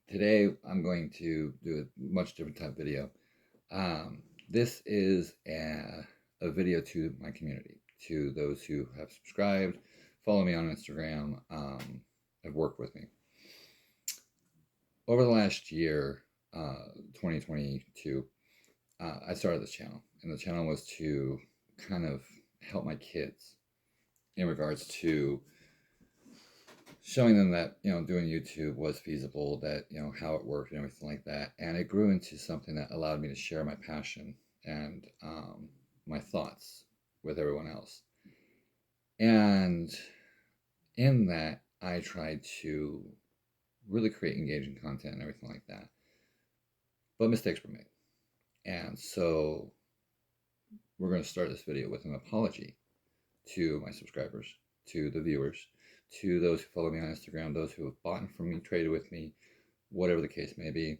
Today I'm going to do a much different type of video. This is a video to my community, to those who have subscribed, follow me on Instagram, have worked with me. Over the last year, 2022, I started this channel, and the channel was to kind of help my kids in regards to showing them that doing YouTube was feasible, that how it worked and everything like that, and it grew into something that allowed me to share my passion and my thoughts with everyone else. And in that, I tried to really create engaging content and everything like that, but mistakes were made, and so we're going to start this video with an apology to my subscribers, to the viewers, to those who follow me on Instagram, those who have bought from me, traded with me, whatever the case may be.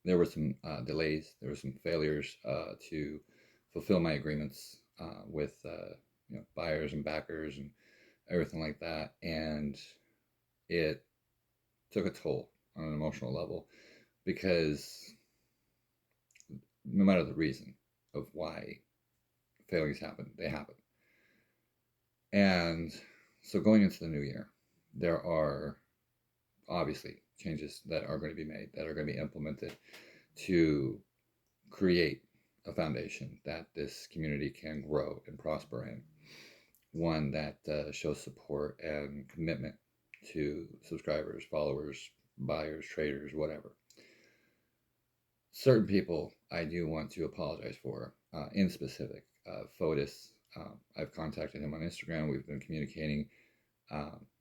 There were some delays. There were some failures to fulfill my agreements with buyers and backers and everything like that, and it took a toll on an emotional level because no matter the reason of why failures happen, they happen. And so going into the new year, there are obviously changes that are going to be made, that are going to be implemented to create a foundation that this community can grow and prosper in. One that shows support and commitment to subscribers, followers, buyers, traders, whatever. Certain people I do want to apologize for in specific. Fotis, I've contacted him on Instagram. We've been communicating.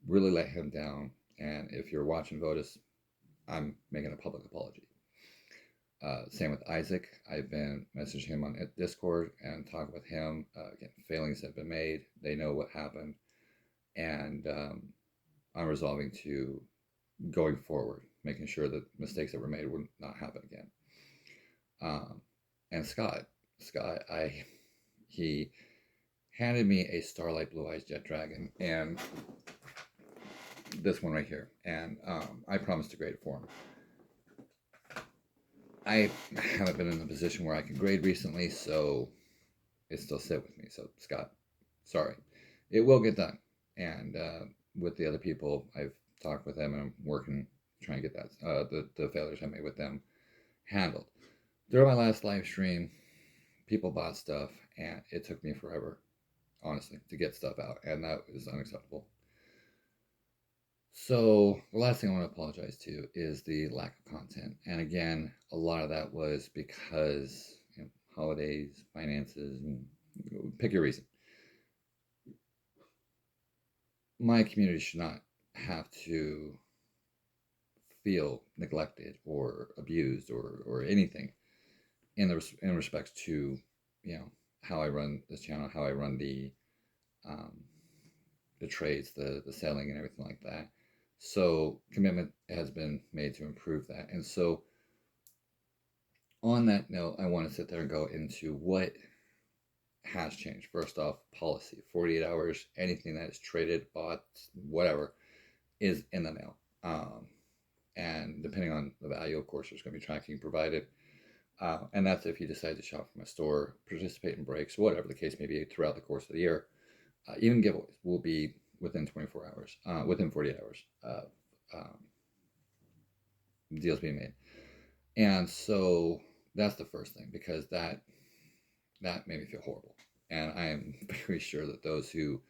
Really let him down. And if you're watching Fotis, I'm making a public apology. Same with Isaac. I've been messaging him on Discord and talking with him. Again, failings have been made. They know what happened. And I'm resolving to going forward, making sure that mistakes that were made would not happen again. And Scott, he handed me a Starlight Blue Eyes Jet Dragon, and this one right here, and I promised to grade it for him. I haven't been in a position where I can grade recently, so it still sit with me. So Scott, sorry, it will get done, and with the other people, I've talked with them, and I'm working trying to get that the failures I made with them handled. During my last live stream, people bought stuff, and it took me forever, honestly, to get stuff out, and that is unacceptable. So the last thing I want to apologize to is the lack of content. And again, a lot of that was because holidays, finances, and pick your reason. My community should not have to feel neglected or abused or anything in respects to how I run this channel, how I run the trades, the selling, and everything like that. So commitment has been made to improve that. And so on that note, I want to sit there and go into what has changed. First off, policy, 48 hours, anything that is traded, bought, whatever, is in the mail. And depending on the value, of course, there's going to be tracking provided. And that's if you decide to shop from a store, participate in breaks, whatever the case may be throughout the course of the year. Even giveaways will be within 24 hours, within 48 hours of deals being made. And so that's the first thing, because that made me feel horrible. And I am very sure that those who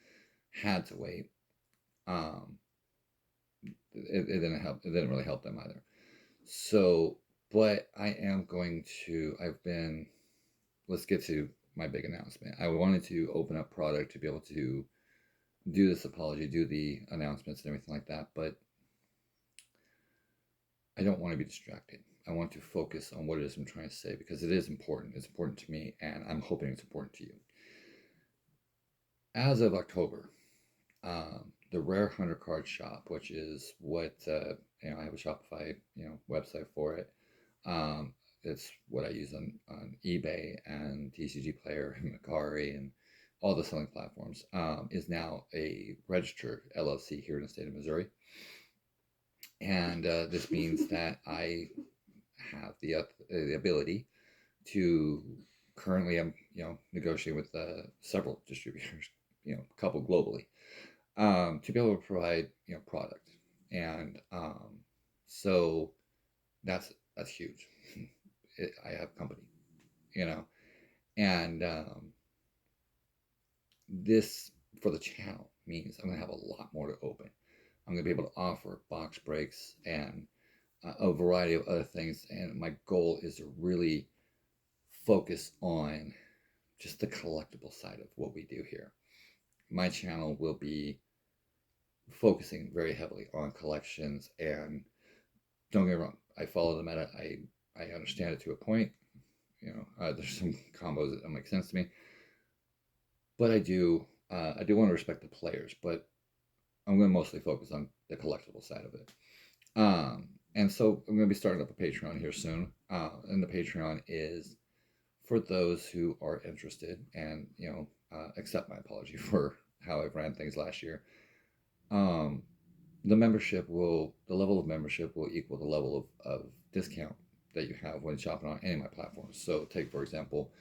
had to wait, it didn't help. It didn't really help them either. So, but I am going to, let's get to my big announcement. I wanted to open up product to be able to do this apology, do the announcements and everything like that, but I don't want to be distracted. I want to focus on what it is I'm trying to say, because it is important. It's important to me, and I'm hoping it's important to you. As of October, the Rare Hunter Card Shop, which is what I have a Shopify website for it. It's what I use on eBay and TCG Player and Mercari and all the selling platforms. Is now a registered LLC here in the state of Missouri. And this means that I have the ability to currently I'm negotiating with several distributors, a couple globally, to be able to provide product, and so that's huge. I have company, you know, and this for the channel means I'm gonna have a lot more to open. I'm gonna be able to offer box breaks and a variety of other things, and my goal is to really focus on just the collectible side of what we do here. My channel will be focusing very heavily on collections, and don't get me wrong, I follow the meta. I understand it to a point. There's some combos that don't make sense to me, but I do want to respect the players, but I'm going to mostly focus on the collectible side of it. And so I'm going to be starting up a Patreon here soon, and the Patreon is for those who are interested, and accept my apology for how I've ran things last year. Um, the level of membership will equal the level of discount that you have when shopping on any of my platforms. So take, for example,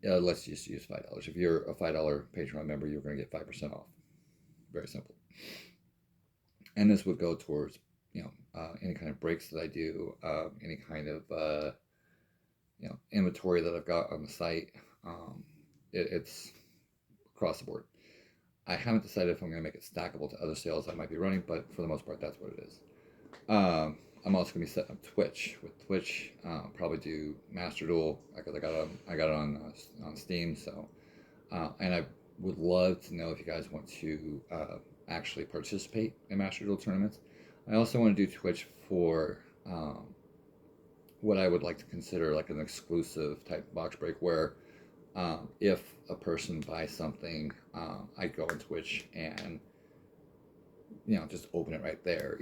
let's just use $5. If you're a $5 Patreon member, you're going to get 5% off. Very simple. And this would go towards any kind of breaks that I do, any kind of inventory that I've got on the site. It's across the board. I haven't decided if I'm going to make it stackable to other sales I might be running, but for the most part, that's what it is. I'm also going to be setting up Twitch. With Twitch, probably do Master Duel because I got it on Steam. So, and I would love to know if you guys want to actually participate in Master Duel tournaments. I also want to do Twitch for what I would like to consider like an exclusive type box break, where if a person buys something, I go on Twitch and just open it right there.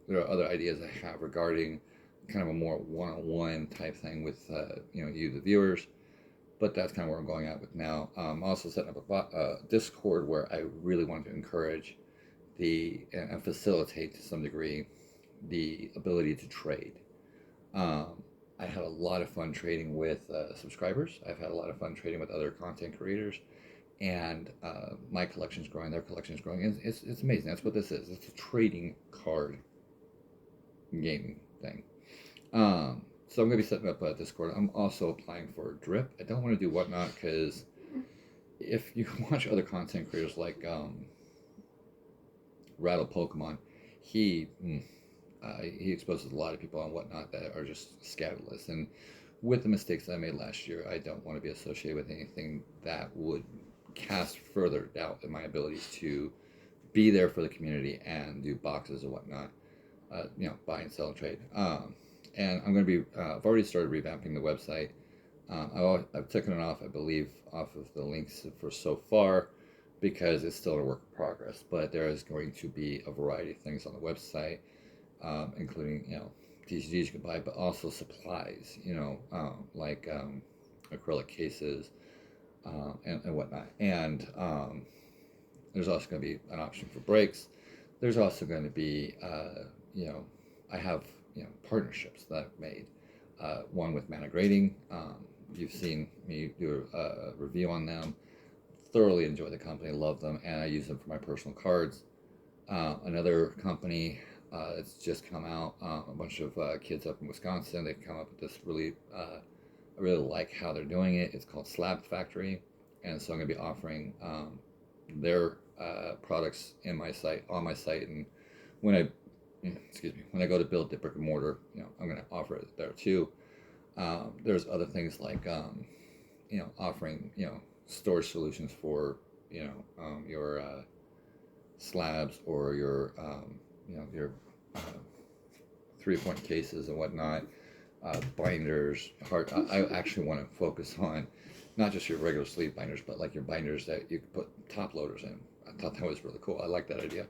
There are other ideas I have regarding kind of a more one-on-one type thing with you, the viewers, but that's kind of where I'm going at with now. I'm also setting up a Discord where I really want to encourage and facilitate to some degree the ability to trade. I had a lot of fun trading with subscribers. I've had a lot of fun trading with other content creators, and my collection's growing. Their collection's growing. It's amazing. That's what this is. It's a trading card gaming thing. So I'm going to be setting up a Discord. I'm also applying for Drip. I don't want to do Whatnot because if you watch other content creators like Rattle Pokemon, he exposes a lot of people on Whatnot that are just scandalous. And with the mistakes that I made last year, I don't want to be associated with anything that would cast further doubt in my abilities to be there for the community and do boxes and whatnot. Buy and sell and trade. And I'm going to be, I've already started revamping the website. I've taken it off, I believe, off of the links for so far because it's still a work in progress. But there is going to be a variety of things on the website, including, TCGs you can buy, but also supplies, like acrylic cases and whatnot. And there's also going to be an option for breaks. There's also going to be, I have partnerships that I've made. One with Mana Grading. You've seen me do a review on them. Thoroughly enjoy the company, love them, and I use them for my personal cards. Another company that's just come out, a bunch of kids up in Wisconsin. They've come up with this really, I really like how they're doing it. It's called Slab Factory, and so I'm going to be offering their products on my site, and when I go to build the brick and mortar, I'm going to offer it there too. There's other things like offering storage solutions for your slabs or your your 3-point cases and whatnot, binders. I actually want to focus on not just your regular sleeve binders, but like your binders that you can put top loaders in. I thought that was really cool. I like that idea.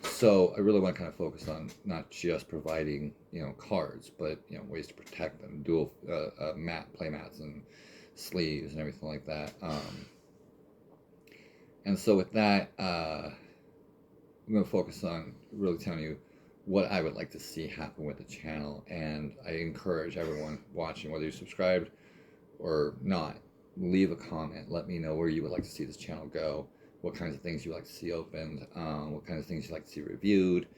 So I really want to kind of focus on not just providing cards, but ways to protect them, dual play mats and sleeves and everything like that. And so with that, I'm going to focus on really telling you what I would like to see happen with the channel. And I encourage everyone watching, whether you're subscribed or not, leave a comment. Let me know where you would like to see this channel go, what kinds of things you would like to see opened, what kinds of things you'd like to see reviewed,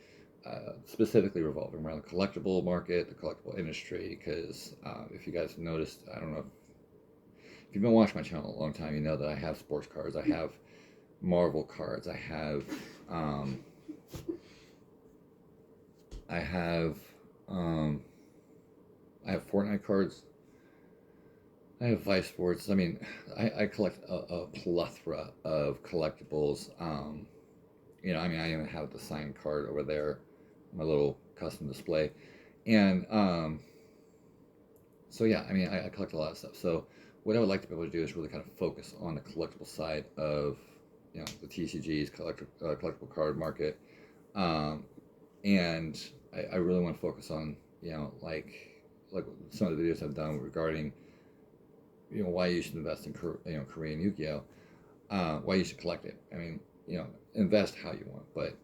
specifically revolving around the collectible market, the collectible industry. Because if you guys have noticed, I don't know if you've been watching my channel a long time, you know that I have sports cards, I have Marvel cards, um, I have um, I have Fortnite cards. I have Vice Sports. I mean, I collect a plethora of collectibles. I mean, I even have the signed card over there, my little custom display, and so yeah, I mean, I collect a lot of stuff. So what I would like to be able to do is really kind of focus on the collectible side of, the TCGs, collectible card market, um, and I really want to focus on, like some of the videos I've done regarding, why you should invest in Korean Yu-Gi-Oh, why you should collect it. I mean, invest how you want, but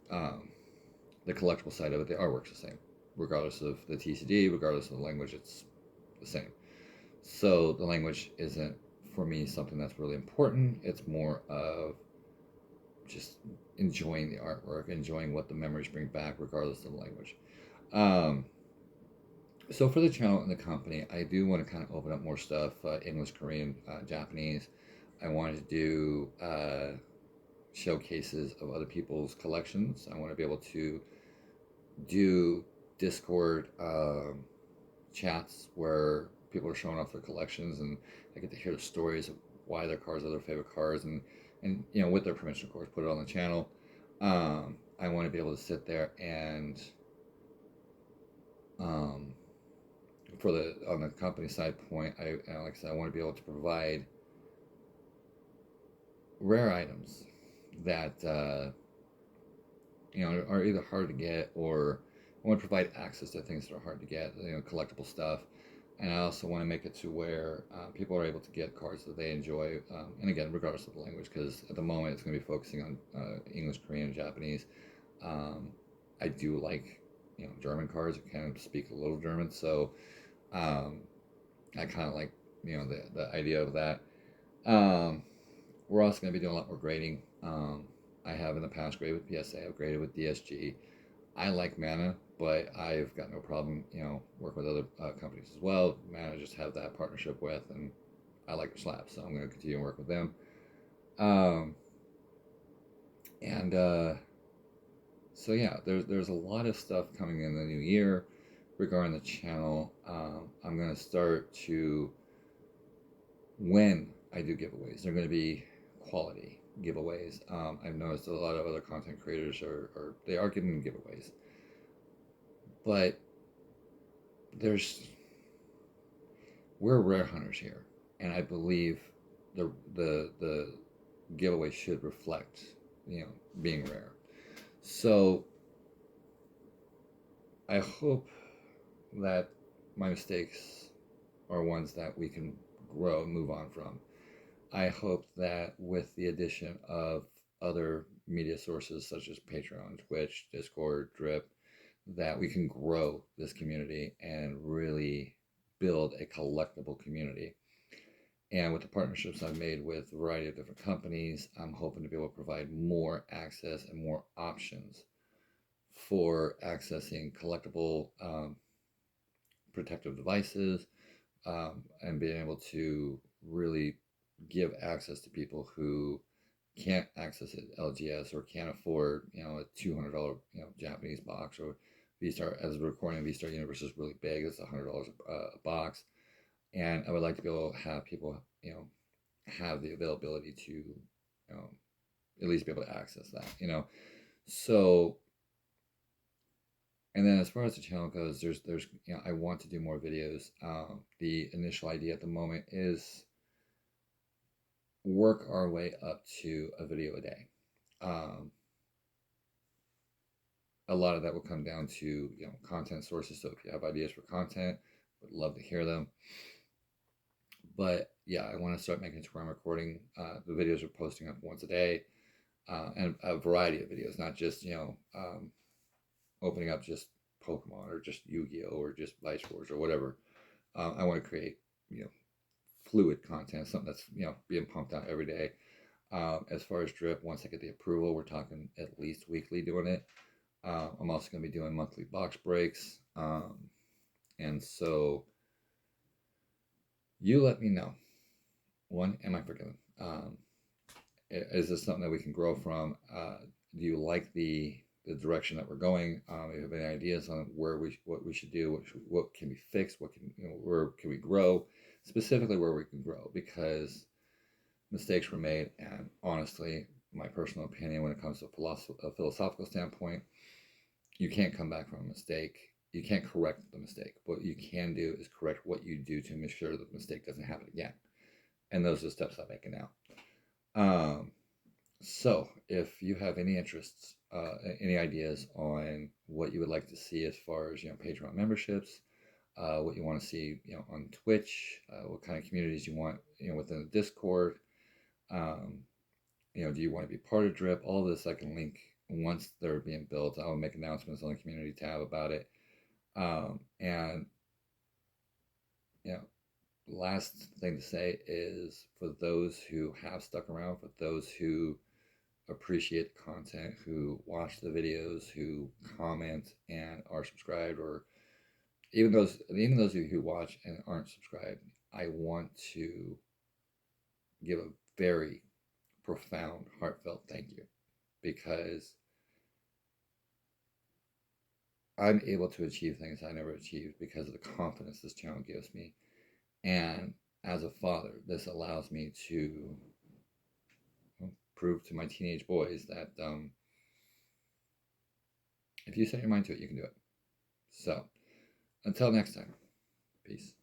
the collectible side of it, the artwork's the same, regardless of the TCG, regardless of the language, it's the same. So the language isn't for me something that's really important. It's more of just enjoying the artwork, enjoying what the memories bring back, regardless of the language. Um, so for the channel and the company, I do want to kind of open up more stuff, English, Korean, Japanese. I wanted to do showcases of other people's collections. I want to be able to do Discord chats where people are showing off their collections, and I get to hear the stories of why their cards are their favorite cards, and with their permission, of course, put it on the channel. I want to be able to sit there and um, for the on the company side point, like I said, I want to be able to provide rare items that are either hard to get, or I want to provide access to things that are hard to get, collectible stuff. And I also want to make it to where people are able to get cards that they enjoy, and again, regardless of the language, because at the moment it's going to be focusing on English, Korean, and Japanese. Um, I do like, German cards. I kind of speak a little German, so um, I kind of like, the idea of that. Um, we're also going to be doing a lot more grading. I have in the past graded with PSA. I've graded with DSG. I like Mana, but I've got no problem, working with other companies as well. Mana just have that partnership with, and I like their slabs, so I'm going to continue to work with them. Um, and so yeah, there's a lot of stuff coming in the new year regarding the channel. I'm going to start to, when I do giveaways, they're going to be quality giveaways. I've noticed a lot of other content creators they are giving giveaways, but there's we're rare hunters here, and I believe the giveaway should reflect, being rare. So I hope that my mistakes are ones that we can grow and move on from. I hope that with the addition of other media sources such as Patreon, Twitch, Discord, Drip, that we can grow this community and really build a collectible community. And with the partnerships I've made with a variety of different companies, I'm hoping to be able to provide more access and more options for accessing collectible protective devices, and being able to really give access to people who can't access it LGS, or can't afford, a $200, Japanese box, or V-Star. As we're recording, V-Star Universe is really big. It's $100 a box, and I would like to be able to have people, have the availability to, at least be able to access that, So, and then as far as the channel goes, there's I want to do more videos. The initial idea at the moment is work our way up to a video a day. Um, a lot of that will come down to, content sources. So if you have ideas for content, would love to hear them. But yeah, I want to start making it to where I'm recording. The videos are posting up once a day. and a variety of videos, not just opening up just Pokemon or just Yu-Gi-Oh or just Vice Wars or whatever. I want to create fluid content, something that's being pumped out every day. As far as drip, once I get the approval, we're talking at least weekly doing it. I'm also going to be doing monthly box breaks, and so you let me know. One, am I forgiven? Is this something that we can grow from? Do you like the direction that we're going? If you have any ideas on what we should do, what can be fixed, what can where can we grow, specifically where we can grow, because mistakes were made, and honestly, my personal opinion when it comes to a philosophical standpoint, you can't come back from a mistake. You can't correct the mistake. What you can do is correct what you do to make sure that the mistake doesn't happen again. And those are the steps I'm making now. So if you have any interests, any ideas on what you would like to see as far as Patreon memberships, what you want to see on Twitch, what kind of communities you want within the Discord, do you want to be part of Drip? All of this I can link once they're being built. I'll make announcements on the community tab about it. And last thing to say is, for those who have stuck around, for those who appreciate the content, who watch the videos, who comment and are subscribed, or even those of you who watch and aren't subscribed, I want to give a very profound, heartfelt thank you, because I'm able to achieve things I never achieved because of the confidence this channel gives me. And as a father, this allows me to prove to my teenage boys that if you set your mind to it, you can do it. So until next time, peace.